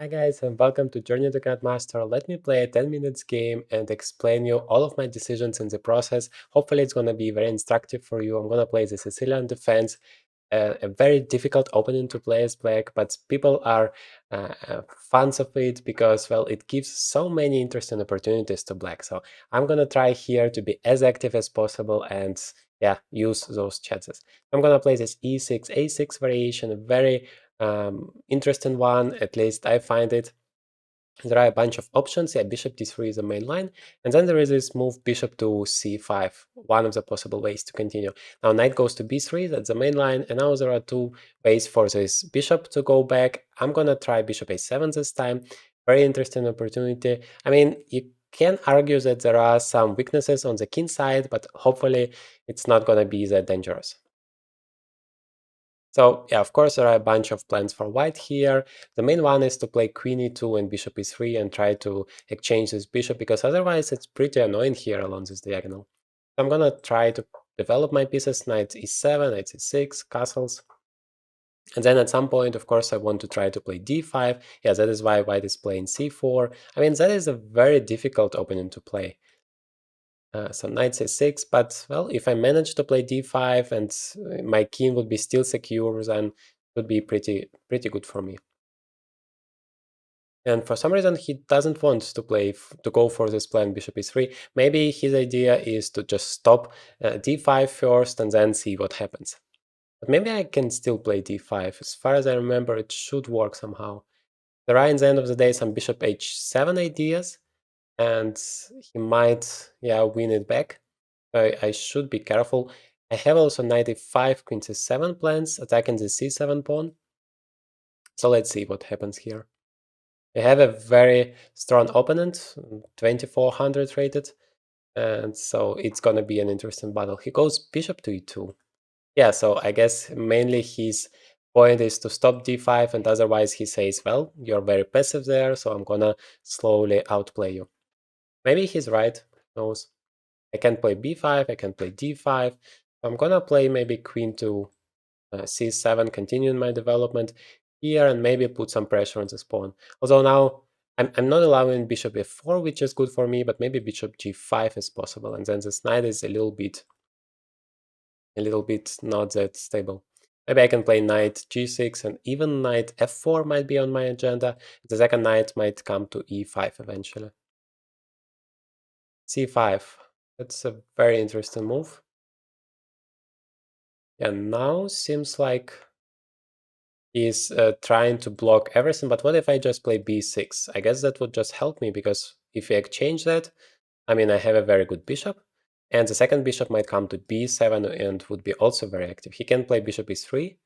Hi guys, and welcome to Journey to Grandmaster. Let me play a 10 minutes game and explain you all of my decisions in the process. Hopefully it's going to be very instructive for you. I'm going to play the Sicilian defense, a very difficult opening to play as black, but people are fans of it because, well, it gives so many interesting opportunities to black. So I'm going to try here to be as active as possible and yeah, use those chances. I'm going to play this e6, a6 variation, a very interesting one, at least I find it. There are a bunch of options. Yeah, bishop d3 is the main line. And then there is this move bishop to c5, one of the possible ways to continue. Now knight goes to b3, that's the main line. And now there are two ways for this bishop to go back. I'm going to try bishop a7 this time. Very interesting opportunity. I mean, you can argue that there are some weaknesses on the king side, but hopefully it's not going to be that dangerous. So yeah, of course, there are a bunch of plans for white here. The main one is to play queen e2 and bishop e3 and try to exchange this bishop, because otherwise it's pretty annoying here along this diagonal. So I'm gonna try to develop my pieces, knight e7, knight e6, castles. And then at some point, of course, I want to try to play d5. Yeah, that is why white is playing c4. I mean, that is a very difficult opening to play. So knight c6, but well, if I manage to play d5 and my king would be still secure, then it would be pretty good for me. And for some reason, he doesn't want to to go for this plan bishop e3. Maybe his idea is to just stop d5 first and then see what happens. But maybe I can still play d5. As far as I remember, it should work somehow. There are, in the end of the day, some bishop h7 ideas, and he might, yeah, win it back. I should be careful. I have also knight e5, queen c7 plans, attacking the c7 pawn. So let's see what happens here. I have a very strong opponent, 2400 rated, and so it's gonna be an interesting battle. He goes bishop to e2. Yeah, so I guess mainly his point is to stop d5, and otherwise he says, well, you're very passive there, so I'm gonna slowly outplay you. Maybe he's right, who knows. I can play b5, I can play d5. I'm gonna play maybe queen to c7, continuing my development here, and maybe put some pressure on the pawn. Although now I'm not allowing bishop f4, which is good for me, but maybe bishop g5 is possible, and then this knight is a little bit not that stable. Maybe I can play knight g6, and even knight f4 might be on my agenda. The second knight might come to e5 eventually. c5. That's a very interesting move. And now seems like he's trying to block everything, but what if I just play b6? I guess that would just help me, because if we exchange that, I mean, I have a very good bishop, and the second bishop might come to b7 and would be also very active. He can play bishop e3,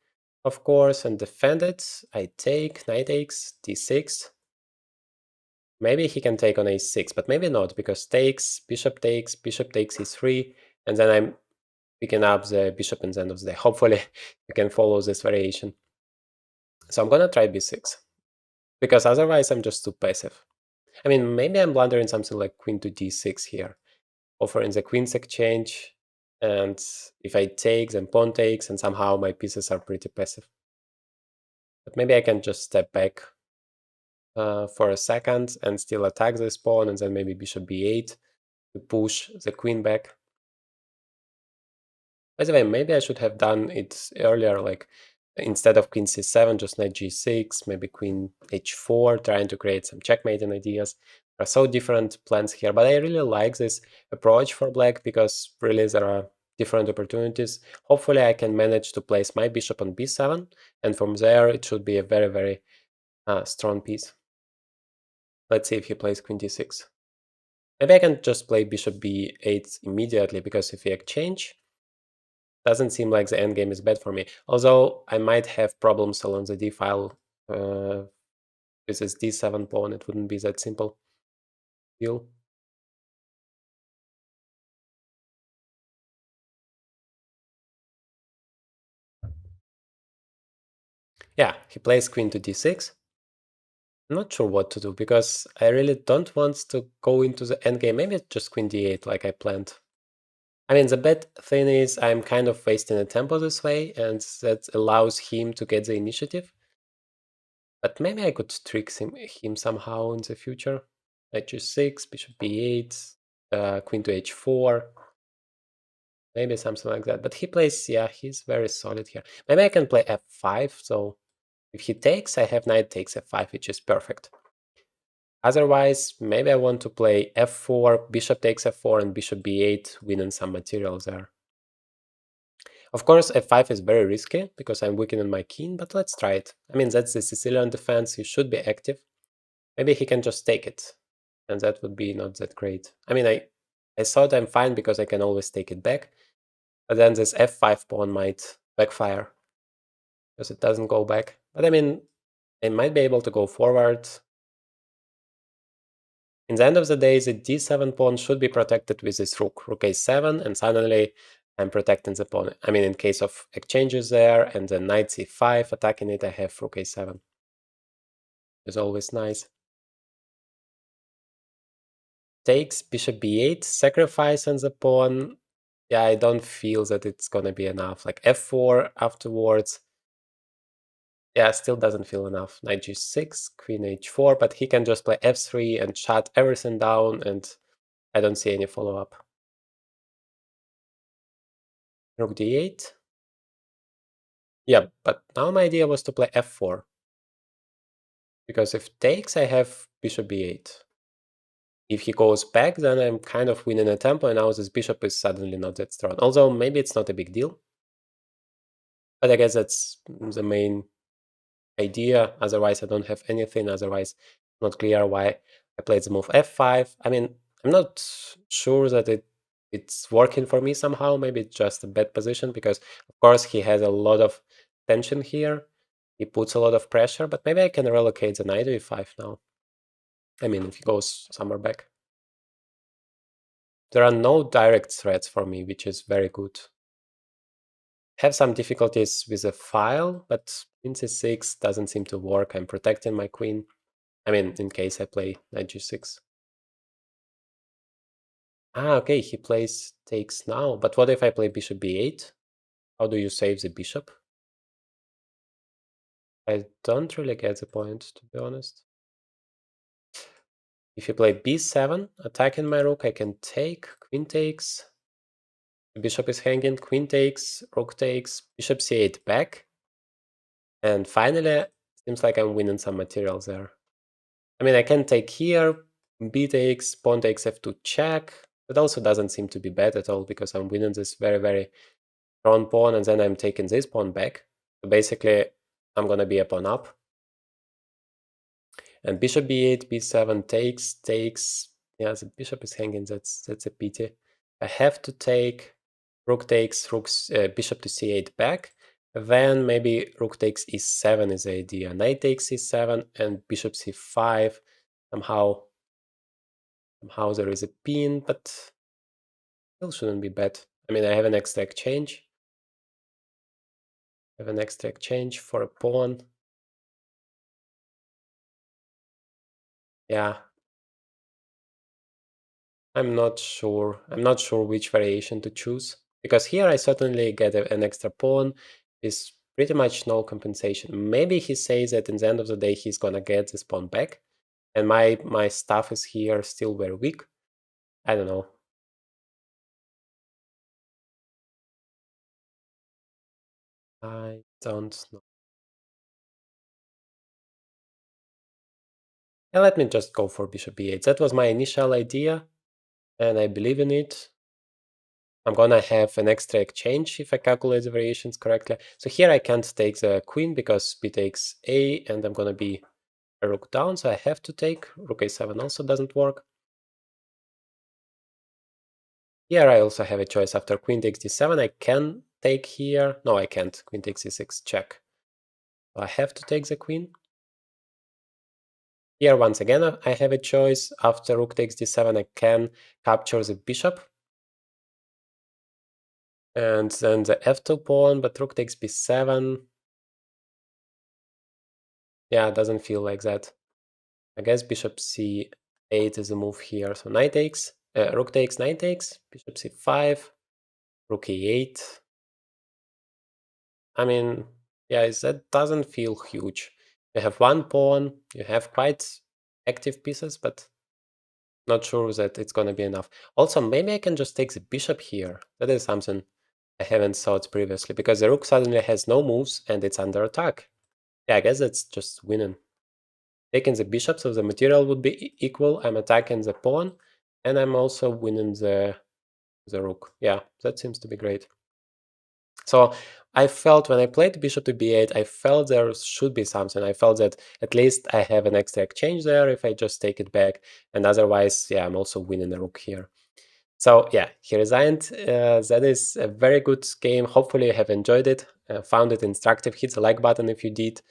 of course, and defend it. I take, knight takes, d6. Maybe he can take on a6, but maybe not, because takes bishop takes e3, and then I'm picking up the bishop in the end of the day. Hopefully you can follow this variation. So I'm gonna try b6, because otherwise I'm just too passive. I mean, maybe I'm blundering something like queen to d6 here, offering the queen's exchange, and if I take, then pawn takes, and somehow my pieces are pretty passive. But maybe I can just step back for a second and still attack this pawn, and then maybe bishop b8 to push the queen back. By the way, maybe I should have done it earlier, like instead of queen c7, just knight g6, maybe queen h4, trying to create some checkmating ideas. There are so different plans here, but I really like this approach for black, because really there are different opportunities. Hopefully I can manage to place my bishop on b7, and from there it should be a very, very strong piece. Let's see if he plays queen d6. Maybe I can just play bishop b8 immediately, because if we exchange, doesn't seem like the endgame is bad for me. Although I might have problems along the d file with this d7 pawn. It wouldn't be that simple deal. Yeah, he plays queen to d6. I'm not sure what to do, because I really don't want to go into the endgame. Maybe it's just queen d8 like I planned. I mean, the bad thing is I'm kind of wasting a tempo this way, and that allows him to get the initiative. But maybe I could trick him somehow in the future. Knight g6, bishop b8, queen to h4, maybe something like that. But he plays, yeah, he's very solid here. Maybe I can play f5, so if he takes, I have knight takes f5, which is perfect. Otherwise, maybe I want to play f4, bishop takes f4, and bishop b8, winning some material there. Of course, f5 is very risky, because I'm weakening my king, but let's try it. I mean, that's the Sicilian defense, he should be active. Maybe he can just take it, and that would be not that great. I mean, I thought I'm fine because I can always take it back, but then this f5 pawn might backfire, because it doesn't go back. But I mean, I might be able to go forward. In the end of the day, the d7 pawn should be protected with this rook a7, and suddenly I'm protecting the pawn. I mean, in case of exchanges there, and then knight c5 attacking it, I have rook a7. It's always nice. Takes bishop b8, sacrifice on the pawn. Yeah, I don't feel that it's gonna be enough. Like f4 afterwards. Yeah, still doesn't feel enough. Knight g6, queen h4, but he can just play f3 and shut everything down, and I don't see any follow-up. Rook d8. Yeah, but now my idea was to play f4. Because if takes, I have bishop b8. If he goes back, then I'm kind of winning a tempo, and now this bishop is suddenly not that strong. Although maybe it's not a big deal. But I guess that's the main idea. Otherwise, I don't have anything. Otherwise, not clear why I played the move f5. I mean, I'm not sure that it's working for me somehow. Maybe it's just a bad position because, of course, he has a lot of tension here. He puts a lot of pressure, but maybe I can relocate the knight to e5 now. I mean, if he goes somewhere back. There are no direct threats for me, which is very good. Have some difficulties with the file, but queen c6 doesn't seem to work. I'm protecting my queen. I mean, in case I play knight g6. Ah, okay, he plays takes now. But what if I play bishop b8? How do you save the bishop? I don't really get the point, to be honest. If you play b7, attacking my rook, I can take, queen takes. The bishop is hanging, queen takes, rook takes, bishop c8 back. And finally, seems like I'm winning some materials there. I mean, I can take here, b takes, pawn takes f2 check. That also doesn't seem to be bad at all because I'm winning this very, very strong pawn, and then I'm taking this pawn back. So basically, I'm gonna be a pawn up. And bishop b8, b7 takes. Yeah, the bishop is hanging. That's a pity. I have to take rook takes, bishop to c8 back. Then maybe rook takes e7 is the idea. Knight takes e7 and bishop c5. Somehow there is a pin, but still shouldn't be bad. I mean, I have an extra exchange. I have an extra exchange for a pawn. Yeah, I'm not sure. I'm not sure which variation to choose. Because here I certainly get an extra pawn. Is pretty much no compensation. Maybe he says that in the end of the day he's gonna get this pawn back. And my stuff is here still very weak. I don't know. I don't know. Yeah, let me just go for bishop b8. That was my initial idea, and I believe in it. I'm gonna have an extra exchange if I calculate the variations correctly. So here I can't take the queen because b takes a, and I'm gonna be a rook down, so I have to take. Rook a7 also doesn't work. Here I also have a choice after queen takes d7. I can take here. No, I can't. Queen takes e6, check. So I have to take the queen. Here, once again, I have a choice. After rook takes d7, I can capture the bishop. And then the f2 pawn, but rook takes b7. Yeah, it doesn't feel like that. I guess bishop c8 is a move here. So knight takes, rook takes, knight takes, bishop c5, rook e8. I mean, yeah, that doesn't feel huge. You have one pawn, you have quite active pieces, but not sure that it's gonna be enough. Also, maybe I can just take the bishop here. That is something I haven't thought previously, because the rook suddenly has no moves and it's under attack. Yeah, I guess that's just winning. Taking the bishop, so the material would be equal. I'm attacking the pawn, and I'm also winning the rook. Yeah, that seems to be great. So I felt when I played bishop to b8, I felt there should be something. I felt that at least I have an extra exchange there if I just take it back, and otherwise, yeah, I'm also winning the rook here. So yeah, he resigned. That is a very good game. Hopefully you have enjoyed it, found it instructive. Hit the like button if you did.